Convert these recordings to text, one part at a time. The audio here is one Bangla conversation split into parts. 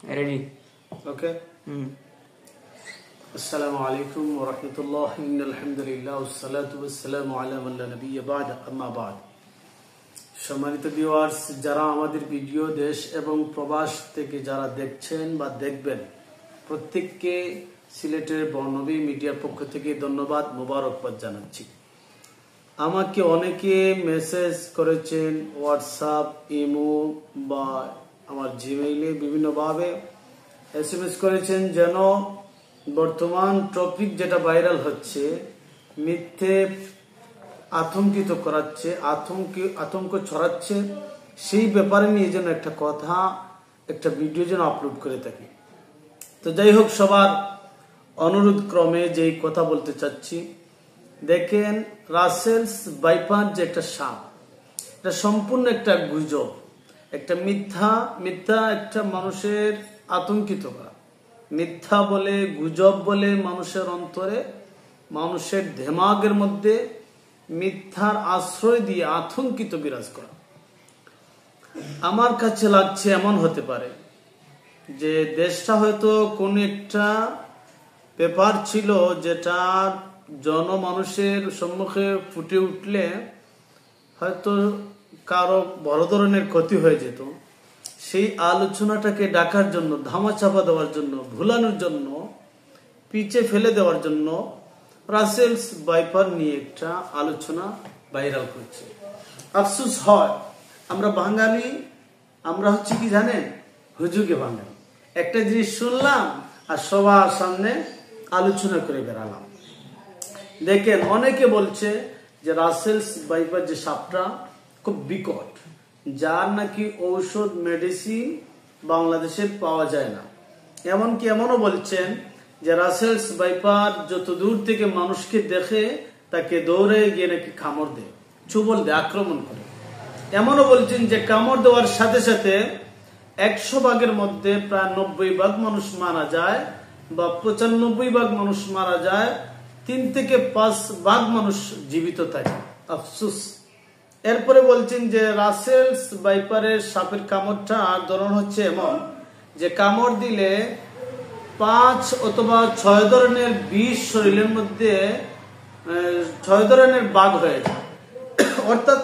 Ready? Okay. Assalamu alaikum wa rahmatullah. Innal hamdalillah wassalatu wassalamu ala man la nabiyya ba'da amma ba'd. সম্মানিত ভিউয়ার্স, যারা আমাদের ভিডিও দেশ এবং প্রবাস থেকে যারা দেখছেন বা দেখবেন, প্রত্যেককে সিলেটের বর্ণবী মিডিয়ার পক্ষ থেকে ধন্যবাদ, মোবারকবাদ জানাচ্ছি। আমাকে অনেকে মেসেজ করেছেন, হোয়াটসঅ্যাপ, ইমো বা আমার জিমেইলে বিভিন্নভাবে SMS করেছেন, যেন বর্তমান টপিক যেটা ভাইরাল হচ্ছে, মিথ্যে আতঙ্কিত করাচ্ছে, আতঙ্ক ছড়াচ্ছে, সেই ব্যাপারে নিয়ে যেন একটা কথা, একটা ভিডিও যেন আপলোড করে থাকি। তো যাই হোক, সবার অনুরোধ ক্রমে যেই কথা বলতে চাচ্ছি, দেখেন রাসেলস ভাইপার যে একটা সাপ, এটা সম্পূর্ণ একটা গুজব, একটা মিথ্যা একটা মানুষের আতঙ্কিত করা, মিথ্যা বলে গুজব বলে মানুষের অন্তরে, মানুষের দেমাগের মধ্যে মিথ্যার আশ্রয় দিয়ে আতঙ্কিত বিরাজ করা। আমার কাছে লাগছে এমন হতে পারে যে দেশটা হয়তো কোন একটা পেপার ছিল যেটা জনমানুষের সম্মুখে ফুটে উঠলে হয়তো কারো বড় ধরনের ক্ষতি হয়ে যেত। সেই আলোচনাটাকে ডাকার জন্য, ধামাচাপা দেওয়ার জন্য, ভুলানোর জন্য, পিছে ফেলে দেওয়ার জন্য রাসেলস ভাইপার নিয়ে একটা আলোচনা ভাইরাল করছে। আফসোস হয়, আমরা বাঙালি, আমরা হচ্ছে কি জানেন, হুজুগে বাঙালি। একটা জিনিস শুনলাম আর সবার সামনে আলোচনা করে বেড়ালাম। দেখেন, অনেকে বলছে যে রাসেলস ভাইপার যে সাপটা খুব বিকট, যার নাকি ঔষধ মেডিসিন বাংলাদেশে পাওয়া যায় না। এমনকি এমনও বলছেন যে রাসেলস ভাইপার যত দূর থেকে মানুষকে দেখে তাকে দৌড়ে গিয়ে নাকি কামড় দেয়, চুবল দেয়, আক্রমণ করে। এমনও বলছেন যে কামড় দেওয়ার সাথে সাথে 100 ভাগের মধ্যে প্রায় 90 ভাগ মানুষ মারা যায়, বা 95 ভাগ মানুষ মারা যায়, 3 থেকে 5 ভাগ মানুষ জীবিত থাকে। আফসোস। এরপরে বলছেন যে রাসেলস ভাইপারের সাপের কামড়টা ধরন হচ্ছে এমন যে কামড় দিলে 5 অথবা 6 ধরনের বিষ শরীরের মধ্যে 6 ধরনের বাঘ হয়ে যায়। অর্থাৎ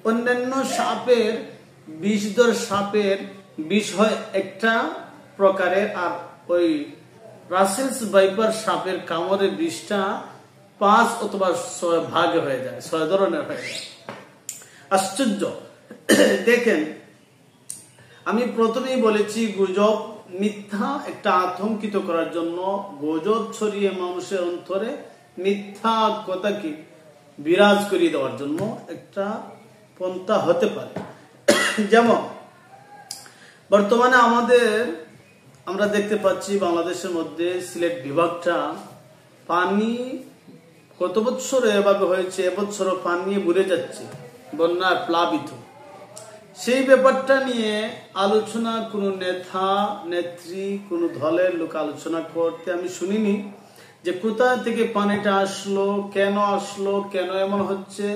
অন্যান্য সাপের সাপের বিষ হয় একটা প্রকারের, আর ওই রাসেলস ভাইপার সাপের কামড়ের বিষটা 5 অথবা 6 ভাগে হয়ে যায়, 6 ধরনের হয়ে যায়। আশ্চর্য। দেখেন, আমি প্রথমেই বলেছি গুজব, মিথ্যা একটা আতঙ্কিত করার জন্য গুজব ছড়িয়ে মানুষের অন্তরে মিথ্যা কথাকে বিরাজ করিয়ে দেওয়ার জন্য একটা পন্থা হতে পারে। যেমন বর্তমানে আমরা দেখতে পাচ্ছি বাংলাদেশের মধ্যে সিলেট বিভাগটা পানি কত বছর এভাবে হয়েছে, এবছরও পানি নিয়ে বুড়ে যাচ্ছে, বন্যায় প্লাবিত। সেই ব্যাপারটা নিয়ে আলোচনা কোনো নেতা নেত্রী, কোনো দলের লোক আলোচনা করতে আমি শুনিনি, যে কোথা থেকে পানিটা আসলো, কেন এমন হচ্ছে,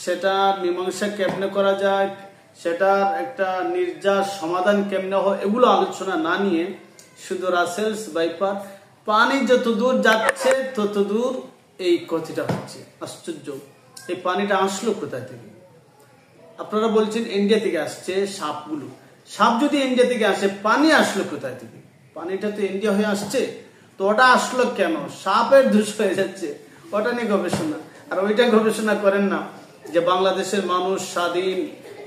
সেটা মীমাংসা কেমনে করা যায়, সেটার একটা নির্যাস সমাধান কেমনে হয়, এগুলো আলোচনা না নিয়ে শুধু রাসেলস ভাইপার পানি যত দূর যাচ্ছে তত দূর এই ক্ষতিটা হচ্ছে। আশ্চর্য। এই পানিটা আসলো কোথা থেকে? আপনারা বলছেন ইন্ডিয়া থেকে আসছে সাপগুলো। সাপ যদি ইন্ডিয়া থেকে আসে, পানি আসলো কোথায় থেকে? পানিটা তো ইন্ডিয়া হয়ে আসছে, তো ওটা আসলো কেন? সাপের দোষ হয়ে যাচ্ছে, ওটা নিয়ে গবেষণা। আর ওইটা গবেষণা করেন না যে বাংলাদেশের মানুষ স্বাধীন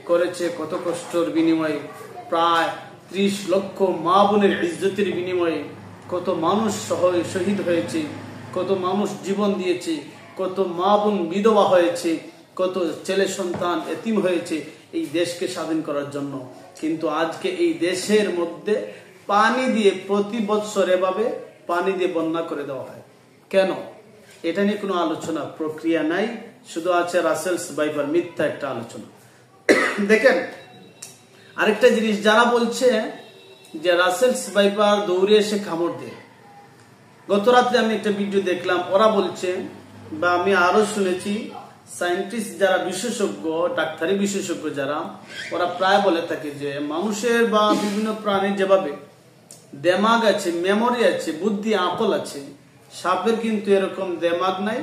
করেছে কত কষ্টের বিনিময়ে, প্রায় 30 লক্ষ মা বোনের ইজ্জতের বিনিময়ে কত মানুষ শহীদ হয়েছে, কত মানুষ জীবন দিয়েছে, কত মা বোন বিধবা হয়েছে, কত ছেলে সন্তান এতিম হয়েছে এই দেশকে স্বাধীন করার জন্য। কিন্তু আজকে এই দেশের মধ্যে পানি দিয়ে প্রতি বছর এভাবে পানি দিয়ে বন্যা করে দেওয়া হয় কেন? এটা নিয়ে কোনো আলোচনা প্রক্রিয়া নাই, শুধু আছে রাসেলস ভাইপার মিথ্যা একটা আলোচনা। দেখেন, আরেকটা জিনিস, যারা বলছে যে রাসেলস ভাইপার দৌড়ে এসে কামড় দেয়, গত রাতে আমি একটা ভিডিও দেখলাম, ওরা বলছে, বা আমি আরো শুনেছি, সায়েন্টিস্ট যারা বিশেষজ্ঞ, ডাক্তারি বিশেষজ্ঞ যারা, ওরা প্রায় বলে থাকে যে মানুষের বা বিভিন্ন প্রাণীর যেভাবে দেমাগ আছে, মেমোরি আছে, বুদ্ধি আকল আছে। সাপের কিন্তু এরকম দেমাগ নাই,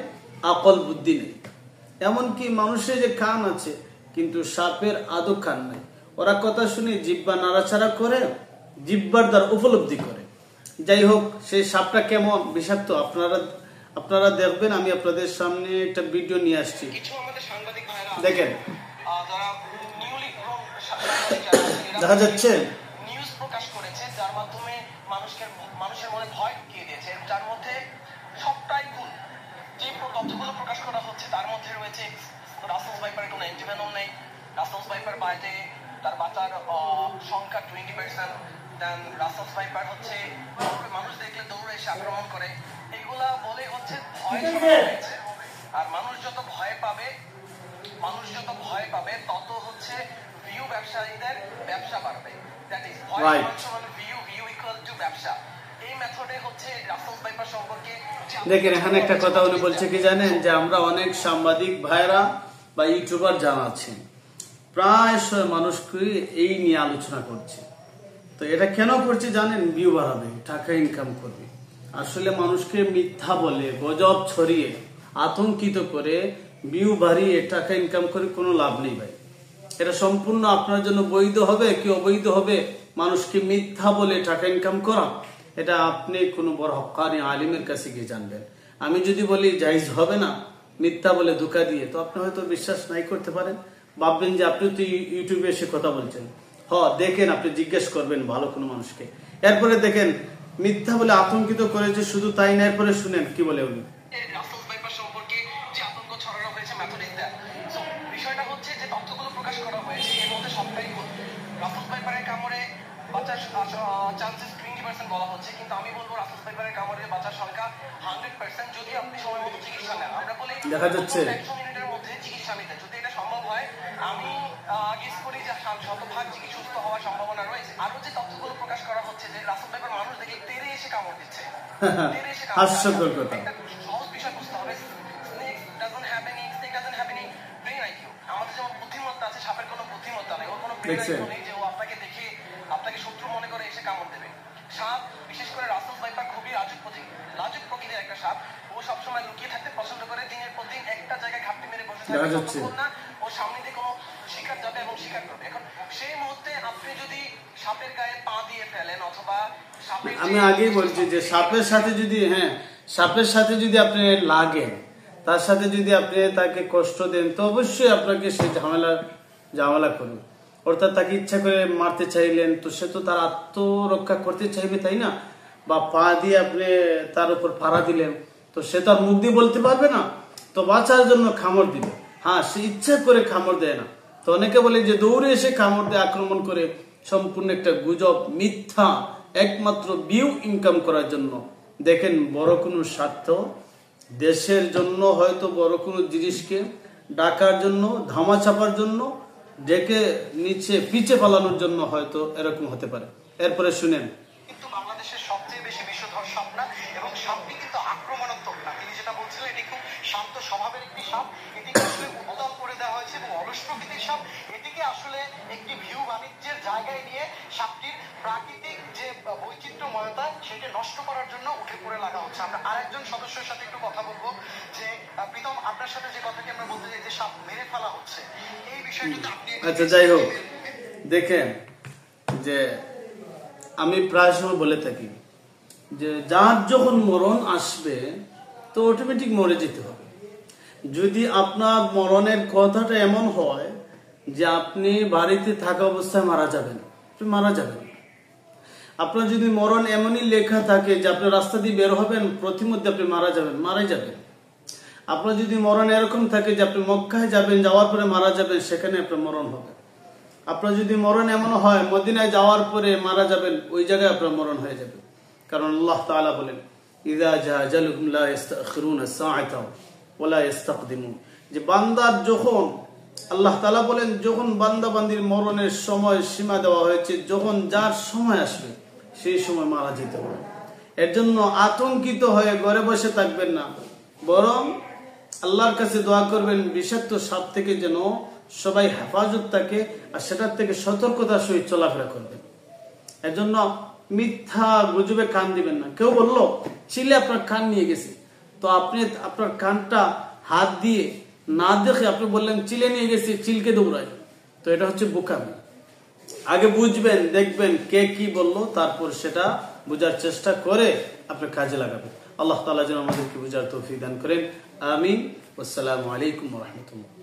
আকল বুদ্ধি নেই। এমনকি মানুষের যে কান আছে, কিন্তু সাপের আদৌ কান নাই। ওরা কথা শুনে জিহ্বা নাড়াচাড়া করে, জিহ্বার দ্বারা উপলব্ধি করে। যাই হোক, সেই সাপটা কেমন বিষাক্ত আপনারা দেখবেন। আমি আপনাদের সামনে একটা ভিডিও নিয়ে আসছি, দেখেন। দেখা যাচ্ছে নিউজ প্রকাশ করেছে, যার মাধ্যমে মানুষের মনে ভয় ঢুকিয়ে দিয়েছে, যার মধ্যে সবটাই ভুল। যে তথ্যগুলো প্রকাশ করা হচ্ছে তার মধ্যে রয়েছে রাসেলস ভাইপারের কোনো অ্যান্টিভেনম নেই, রাসেলস ভাইপার বাড়িতে তার বাচ্চার সংখ্যা 20%, দেন রাসেলস ভাইপার হচ্ছে মানুষ দেখলে দৌড়ে এসে আক্রমণ করে। এগুলা বলে হচ্ছে ভয় হয়েছে। আর মানুষ যত ভয় পাবে তত হচ্ছে ভিউ ব্যবসায়ীদের ব্যবসা বাড়বে। That is view equal to ব্যবসা। এই মেথডে হচ্ছে রাসেলস ভাইপার সম্পর্কে দেখেন। এখানে একটা কথা উনি বলছে কি জানেন, যে আমরা অনেক সাংবাদিক ভাইরা বা ইউটিউবার জানা আছেন, প্রায় মানুষকে এই নিয়ে আলোচনা করছে। তো এটা কেন করছে জানেন? ভিউ বাড়াবে, টাকা ইনকাম করবে। আসলে মানুষকে মিথ্যা বলে, গজব ছড়িয়ে, আতঙ্কিত করে, ভিউ বাড়িয়ে টাকা ইনকাম করে কোনো লাভ নেই ভাই। এটা সম্পূর্ণ আপনার জন্য বৈধ হবে কি অবৈধ হবে? মানুষকে মিথ্যা বলে টাকা ইনকাম করা, এটা আপনি কোনো বড় হক্কানি আলিমের কাছে গিয়ে জানবেন। আমি যদি বলি জায়েজ হবে না মিথ্যা বলে ধোঁকা দিয়ে, তো আপনি হয়তো বিশ্বাস নাই করতে পারেন, ভাববেন যে আপনি তো ইউটিউবে এসে কথা বলছেন। দেখেন, আপনি জিজ্ঞেস করবেন ভালো কোনো মানুষকে। এরপরে দেখেন মিথ্যা বলে আতঙ্কিত করেছে, শুধু তাই না, এরপরে শুনেন কি বলে উনি। রাসেলস ভাইপার সম্পর্কে যে আতঙ্ক ছড়ানো হয়েছে মেথড ইজ দ্যাট। সো বিষয়টা হচ্ছে যে তথ্যগুলো প্রকাশ করা হয়েছে এর মধ্যে সবটাই ভুল। রাসেলস ভাইপারের কামড়ে বাঁচার চান্সেস 20% বলা হচ্ছে, কিন্তু আমি বলবো রাসেলস ভাইপারের কামড়ে বাঁচার সংখ্যা 100% যদি আপনি সময় মতো চিকিৎসা নেন। আমরা বলি দেখা যাচ্ছে 100 মিনিটের মধ্যে চিকিৎসা নিতে, যদি এটা সম্ভব হয় আমি গেস করি যে 100% সুস্থ হওয়ার সম্ভাবনা রয়েছে। আরো যে তথ্যগুলো প্রকাশ করা হচ্ছে যে রাসেলস ভাইপার মানুষ দেখে তেড়ে এসে কামড় দিচ্ছে, হাস্যকর কথা। সহজ বিষয় বুঝতে হবে। Snake doesn't have any brain IQ. আমাদের যেমন বুদ্ধিমত্তা আছে, সাপের কোনো বুদ্ধিমত্তা নেই, ওর কোনো ব্রেন আইকিউ নেই যে ও আপনাকে দেখে আপনাকে শত্রু মনে করে এসে কামড় দেবে। সাপ, বিশেষ করে রাসেলস ভাইপার, খুবই লাজুক প্রকৃতির একটা সাপ। ও সবসময় লুকিয়ে থাকতে পছন্দ করে, দিনের পর দিন একটা জায়গায় ঘাপটি মেরে বসে থাকে, যতক্ষণ না ও সামনে দিয়ে কোনো শিকার যাবে এবং শিকার করবে। এখন সেই মুহূর্তে আপনি যদি সাপের গায়ে পা দিয়ে ফেলেন, অথবা আমি আগেই বলছি যে সাপের সাথে যদি আপনি লাগেন, তার সাথে যদি আপনি তাকে কষ্ট দেন, তো অবশ্যই আপনাকে সে ঝামেলা করবে। অর্থাৎ তাকে ইচ্ছা করে মারতে চাইলেন, তো সে তো তার আত্মরক্ষা করতে চাইবে, তাই না? বা পা দিয়ে আপনি তার উপর পাড়া দিলেন, তো সে তার মুখ দিয়ে বলতে পারবে না, তো বাঁচার জন্য কামড় দিবে। সে ইচ্ছা করে কামড় দেয় না। তো অনেকে বলে যে দৌড়ে এসে কামড় দিয়ে আক্রমণ করে, সম্পূর্ণ একটা গুজব, মিথ্যা, একমাত্র ভিউ ইনকাম করার জন্য। দেখেন, বড় কোনো স্বার্থ, দেশের জন্য, হয়তো বড় কোনো জিনিসকে ডাকার জন্য, ধামা চাপার জন্য, ডেকে নিচে পিছে পালানোর জন্য হয়তো এরকম হতে পারে। এরপরে শুনেন। কিন্তু বাংলাদেশের সবচেয়ে বেশি বিষধর সাপ না, এবং সাপটি কিন্তু আক্রমণাত্মক না। তিনি যেটা বলছিলেন, এটি খুব শান্ত স্বভাবের একটি সাপ। এটিকে আসলে উত্তাল করে দেওয়া হয়েছে এবং অলস প্রকৃতির সাপ। এটিকে আসলে একটি ভিউ বাণিজ্যের জায়গায় নিয়ে সাপটির প্রাকৃতিক যে বৈচিত্র্যময়তা সেটা নষ্ট করার জন্য উঠে পড়ে লাগা হচ্ছে। আমরা আরেকজন সদস্যের সাথে একটু কথা বলবো, যে প্রীতম, আপনার সাথে যে কথাটি আমরা বলতে চাই যে সাপ মেরে ফেলা হচ্ছে, এই বিষয়টিতে আপনি। আচ্ছা, যাই হোক, দেখেন যে আমি প্রায় সময় বলে থাকি যে যার যখন মরণ আসবে, তো অটোমেটিক মরে যেতে হবে। যদি আপনার মরণের কথাটা এমন হয় যে আপনি বাড়িতে থাকা অবস্থায় মারা যাবেন, আপনি মারা যাবেন। আপনার যদি মরণ এমনই লেখা থাকে যে আপনি রাস্তা দিয়ে বের হবেন, প্রতিমধ্যে আপনি মারা যাবেন। আপনার যদি মরণ এরকম থাকে যে আপনি মক্কায় যাবেন, যাওয়ার পরে মারা যাবেন, সেখানে আপনার মরণ হবে। আপনার যদি মরণ এমন হয় মদিনায় যাওয়ার পরে মারা যাবেন, ওই জায়গায় আপনার মরণ হয়ে যাবে। কারণ আল্লাহ তাআলা বলেন, ইযা জা আজালুহুম লা ইস্তাখিরুনা সাআতাও ওয়া লা ইস্তাকদিমুন, যে বান্দার যখন, আল্লাহ তাআলা বলেন, যখন বান্দা বান্দির মরণের সময় সীমা দেওয়া হয়েছে, যখন যার সময় আসবে সেই সময় মারা যেতে হবে। এর জন্য আতঙ্কিত হয়ে ঘরে বসে থাকবেন না, বরং আল্লাহর কাছে দোয়া করবেন বিষাক্ত সাপ থেকে যেন সবাই হেফাজত থাকে, আর সেটার থেকে সতর্কতার সহিত চলাফেরা করবেন। এর জন্য মিথ্যা গুজবে কান দিবেন না। কেউ বললো চিলে আপনার কান নিয়ে গেছে, তো আপনি আপনার কানটা হাত দিয়ে না দেখে আপনি বললেন চিলে নিয়ে গেছে, চিলকে দৌড়ায়, তো এটা হচ্ছে বোকামি। আগে বুঝবেন, দেখবেন কে কি বললো, তারপর সেটা বোঝার চেষ্টা করে আপনি কাজে লাগাবেন। আল্লাহ তাআলা যেন আমাদেরকে বোঝার তৌফিক দান করেন। আমিন। আসসালামু আলাইকুম ওয়া রাহমাতুল্লাহ।